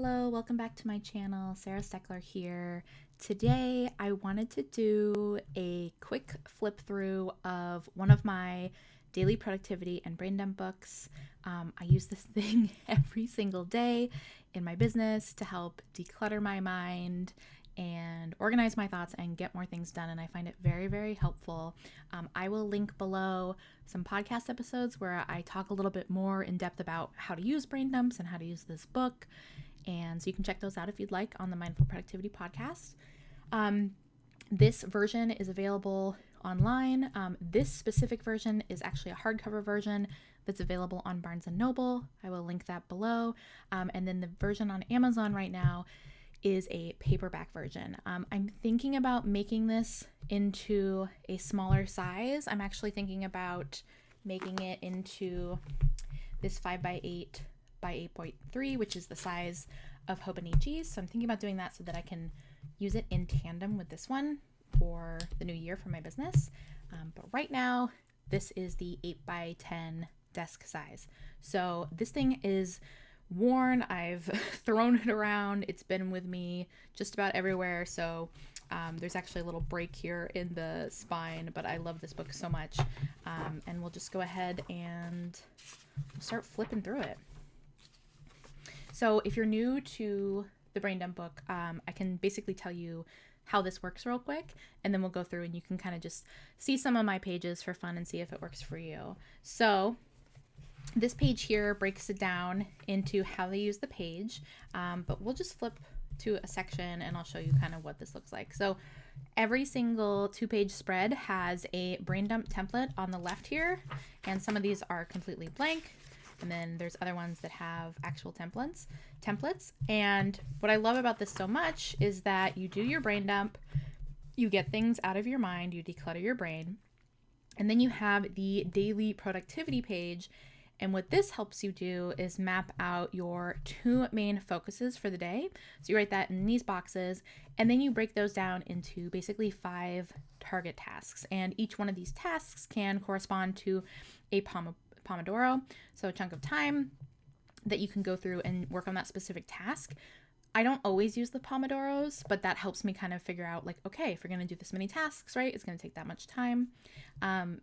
Hello, welcome back to my channel. Sarah Steckler here. Today I wanted to do a quick flip through of one of my daily productivity and brain dump books. I use this thing every single day in my business to help declutter my mind and organize my thoughts and get more things done, and I find it very, very helpful. I will link below some podcast episodes where I talk a little bit more in depth about how to use brain dumps and how to use this book, and so you can check those out if you'd like on the Mindful Productivity podcast. This version is available online. This specific version is actually a hardcover version that's available on Barnes & Noble. I will link that below. And then the version on Amazon right now is a paperback version. I'm thinking about making this into a smaller size. I'm actually thinking about making it into this 5x8 by 8.3, which is the size of Hobonichi's. So I'm thinking about doing that so that I can use it in tandem with this one for the new year for my business. But right now, this is the 8x10 desk size. So this thing is worn. I've thrown it around. It's been with me just about everywhere. So there's actually a little break here in the spine, but I love this book so much. And we'll just go ahead and start flipping through it. So if you're new to the brain dump book, I can basically tell you how this works real quick, and then we'll go through and you can kind of just see some of my pages for fun and see if it works for you. So this page here breaks it down into how they use the page, but we'll just flip to a section and I'll show you kind of what this looks like. So every single 2-page spread has a brain dump template on the left here, and some of these are completely blank, and then there's other ones that have actual templates. And what I love about this so much is that you do your brain dump, you get things out of your mind, you declutter your brain, and then you have the daily productivity page. And what this helps you do is map out your 2 main focuses for the day. So you write that in these boxes, and then you break those down into basically 5 target tasks. And each one of these tasks can correspond to a Pomodoro, so a chunk of time that you can go through and work on that specific task. I don't always use the Pomodoros, but that helps me kind of figure out, like, okay, if we're going to do this many tasks, right, it's going to take that much time.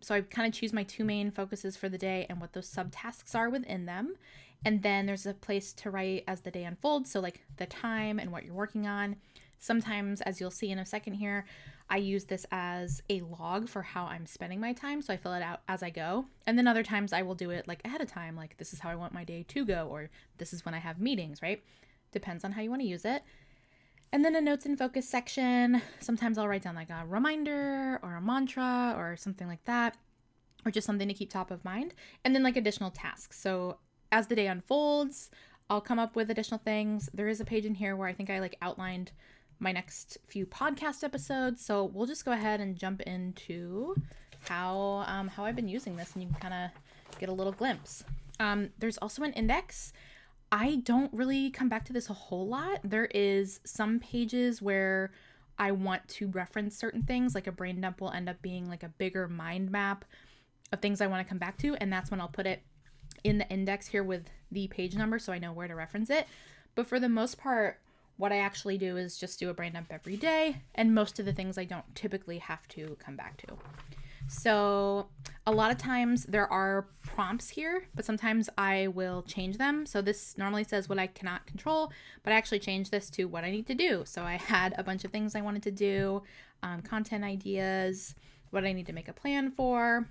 So I kind of choose my 2 main focuses for the day and what those subtasks are within them. And then there's a place to write as the day unfolds, so like the time and what you're working on. Sometimes, as you'll see in a second here, I use this as a log for how I'm spending my time, so I fill it out as I go. And then other times I will do it like ahead of time, like this is how I want my day to go, or this is when I have meetings, right? Depends on how you want to use it. And then a notes and focus section. Sometimes I'll write down like a reminder or a mantra or something like that, or just something to keep top of mind. And then like additional tasks. So as the day unfolds, I'll come up with additional things. There is a page in here where I think I like outlined my next few podcast episodes. So we'll just go ahead and jump into how I've been using this, and you can kind of get a little glimpse. There's also an index. I don't really come back to this a whole lot. There is some pages where I want to reference certain things, like a brain dump will end up being like a bigger mind map of things I want to come back to, and that's when I'll put it in the index here with the page number so I know where to reference it. But for the most part, what I actually do is just do a brain dump every day, and most of the things I don't typically have to come back to. So a lot of times there are prompts here, but sometimes I will change them. So this normally says what I cannot control, but I actually changed this to what I need to do. So I had a bunch of things I wanted to do, content ideas, what I need to make a plan for.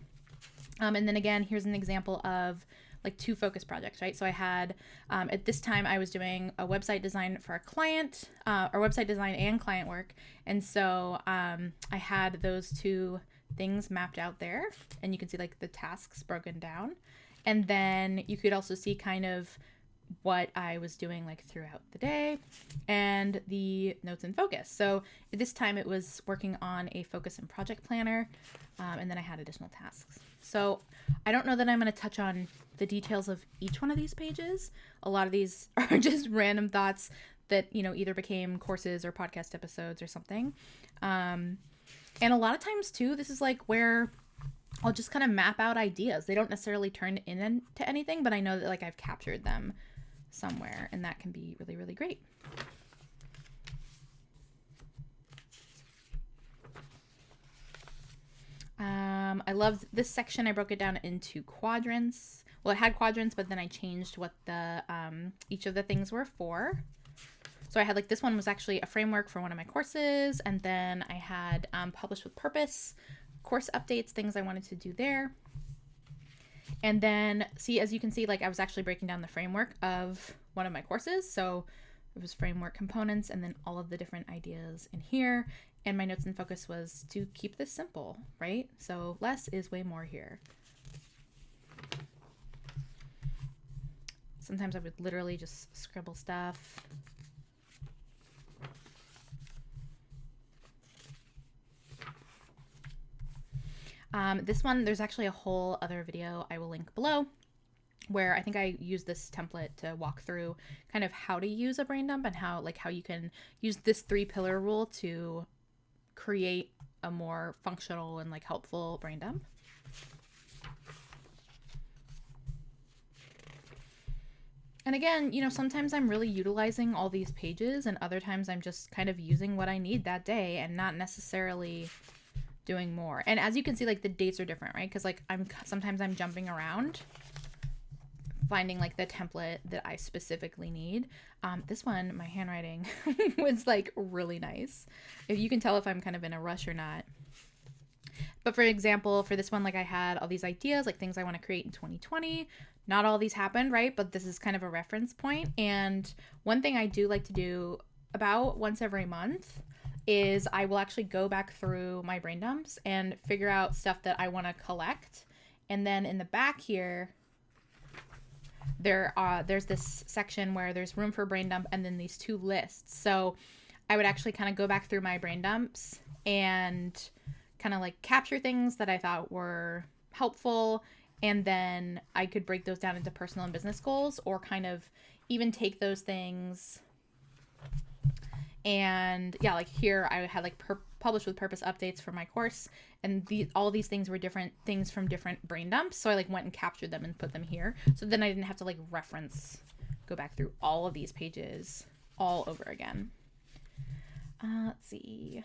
And then again, here's an example of like 2 focus projects, right? So I had, at this time I was doing a website design for a client, or website design and client work. And so I had those 2 things mapped out there, and you can see like the tasks broken down. And then you could also see kind of what I was doing like throughout the day and the notes and focus. So at this time it was working on a focus and project planner, and then I had additional tasks. So I don't know that I'm going to touch on the details of each one of these pages. A lot of these are just random thoughts that, you know, either became courses or podcast episodes or something. And a lot of times too, this is like where I'll just kind of map out ideas. They don't necessarily turn into anything, but I know that like I've captured them somewhere, and that can be really, really great. I loved this section. I broke it down into quadrants. Well, it had quadrants, but then I changed what the each of the things were for. So I had like, this one was actually a framework for one of my courses, and then I had published with purpose, course updates, things I wanted to do there. And then see, as you can see, like I was actually breaking down the framework of one of my courses. So it was framework components and then all of the different ideas in here. And my notes and focus was to keep this simple, right? So less is way more here. Sometimes I would literally just scribble stuff. This one, there's actually a whole other video I will link below where I think I use this template to walk through kind of how to use a brain dump and how you can use this 3-pillar rule to create a more functional and like helpful brain dump. And again, you know, sometimes I'm really utilizing all these pages and other times I'm just kind of using what I need that day and not necessarily doing more. And as you can see, like the dates are different, right? Because like sometimes I'm jumping around finding like the template that I specifically need. This one, my handwriting was like really nice. If you can tell if I'm kind of in a rush or not. But for example, for this one, like I had all these ideas, like things I want to create in 2020. Not all these happened, right? But this is kind of a reference point. And one thing I do like to do about once every month is I will actually go back through my brain dumps and figure out stuff that I want to collect. And then in the back here, there's this section where there's room for brain dump and then these 2 lists. So I would actually kind of go back through my brain dumps and kind of like capture things that I thought were helpful. And then I could break those down into personal and business goals, or kind of even take those things. And yeah, like here I had like published with purpose updates for my course, and all these things were different things from different brain dumps. So I like went and captured them and put them here. So then I didn't have to like go back through all of these pages all over again. Let's see.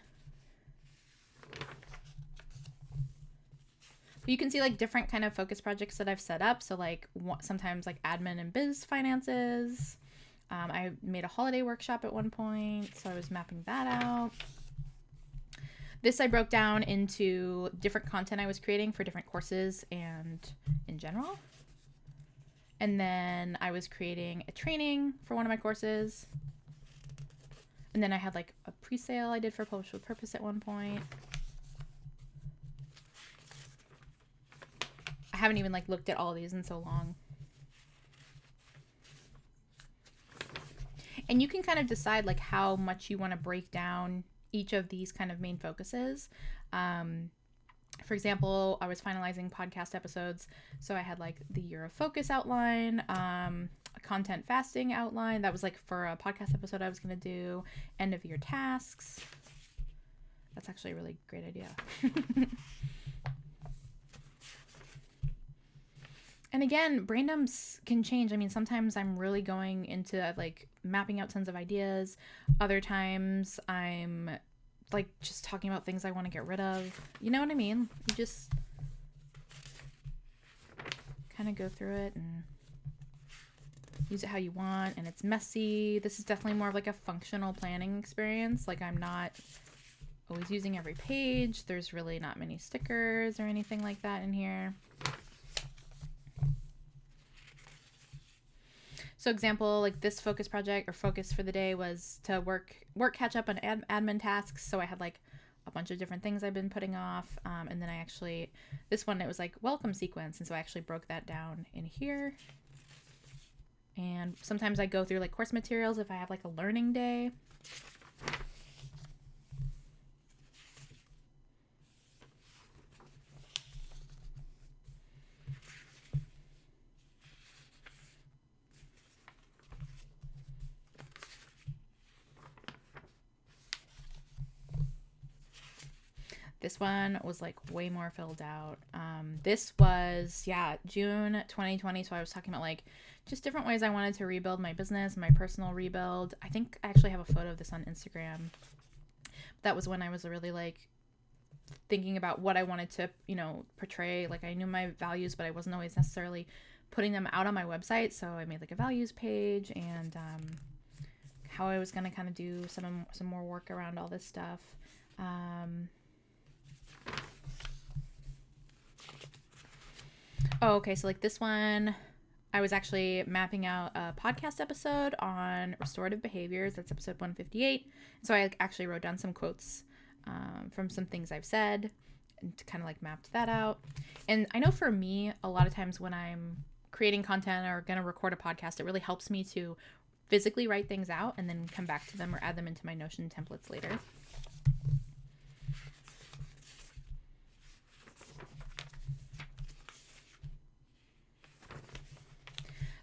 You can see like different kind of focus projects that I've set up. So like sometimes like admin and biz finances. I made a holiday workshop at one point, so I was mapping that out. This I broke down into different content I was creating for different courses and in general. And then I was creating a training for one of my courses. And then I had like a pre-sale I did for Publish with Purpose at one point. I haven't even like looked at all of these in so long. And you can kind of decide like how much you want to break down each of these kind of main focuses. For example, I was finalizing podcast episodes. So I had like the year of focus outline, a content fasting outline. That was like for a podcast episode I was going to do, end of year tasks. That's actually a really great idea. And again, brain dumps can change. I mean, sometimes I'm really going into like mapping out tons of ideas. Other times I'm like just talking about things I want to get rid of. You know what I mean? You just kind of go through it and use it how you want. And it's messy. This is definitely more of like a functional planning experience. Like I'm not always using every page. There's really not many stickers or anything like that in here. So example, like this focus project or focus for the day was to work catch up on admin tasks. So I had like a bunch of different things I've been putting off. And then this one, it was like welcome sequence. And so I actually broke that down in here. And sometimes I go through like course materials if I have like a learning day. This one was like way more filled out. This was, June 2020. So I was talking about like just different ways I wanted to rebuild my business, my personal rebuild. I think I actually have a photo of this on Instagram. That was when I was really like thinking about what I wanted to, portray. Like I knew my values, but I wasn't always necessarily putting them out on my website. So I made like a values page and how I was going to kind of do some more work around all this stuff. Okay. So like this one, I was actually mapping out a podcast episode on restorative behaviors. That's episode 158. So I actually wrote down some quotes from some things I've said and kind of like mapped that out. And I know for me, a lot of times when I'm creating content or going to record a podcast, it really helps me to physically write things out and then come back to them or add them into my Notion templates later.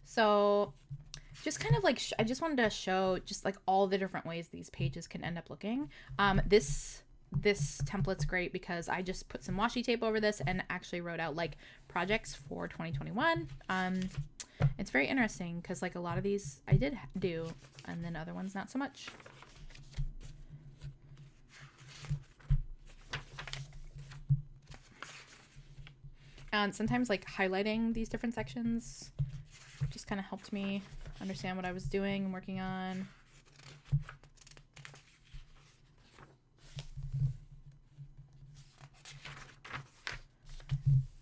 So just kind of like, I just wanted to show just like all the different ways these pages can end up looking. This template's great because I just put some washi tape over this and actually wrote out like projects for 2021. It's very interesting because like a lot of these I did do and then other ones not so much. And sometimes like highlighting these different sections just kind of helped me understand what I was doing and working on.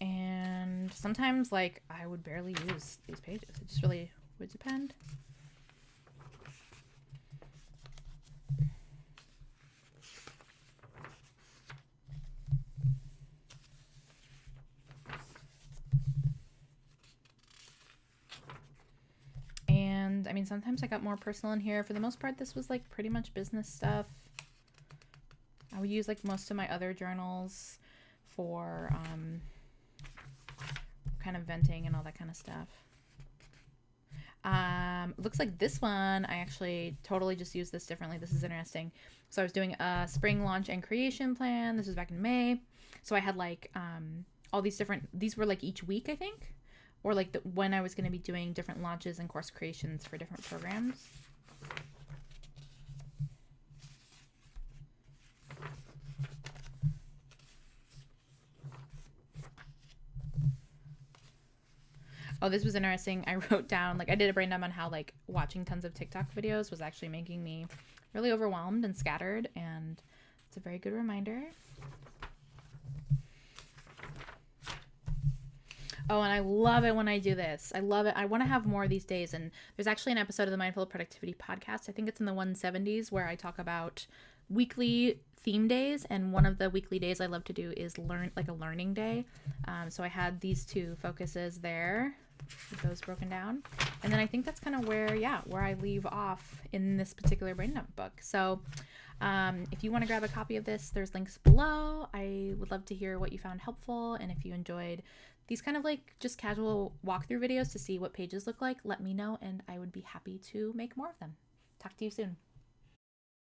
And sometimes like I would barely use these pages. It just really would depend. And I mean, sometimes I got more personal in here. For the most part, this was like pretty much business stuff. I would use like most of my other journals for kind of venting and all that kind of stuff. Looks like this one, I actually totally just used this differently. This is interesting. So I was doing a spring launch and creation plan. This was back in May. So I had like all these different, these were like each week, I think, or like when I was going to be doing different launches and course creations for different programs. Oh, this was interesting. I wrote down, like I did a brain dump on how like watching tons of TikTok videos was actually making me really overwhelmed and scattered. And it's a very good reminder. Oh, and I love it when I do this. I love it. I want to have more of these days. And there's actually an episode of the Mindful Productivity podcast. I think it's in the 170s where I talk about weekly theme days. And one of the weekly days I love to do is like a learning day. So I had these two focuses there, with those broken down. And then I think that's kind of where I leave off in this particular brain dump book. So if you want to grab a copy of this, there's links below. I would love to hear what you found helpful. And if you enjoyed these kind of like just casual walkthrough videos to see what pages look like, let me know and I would be happy to make more of them. Talk to you soon.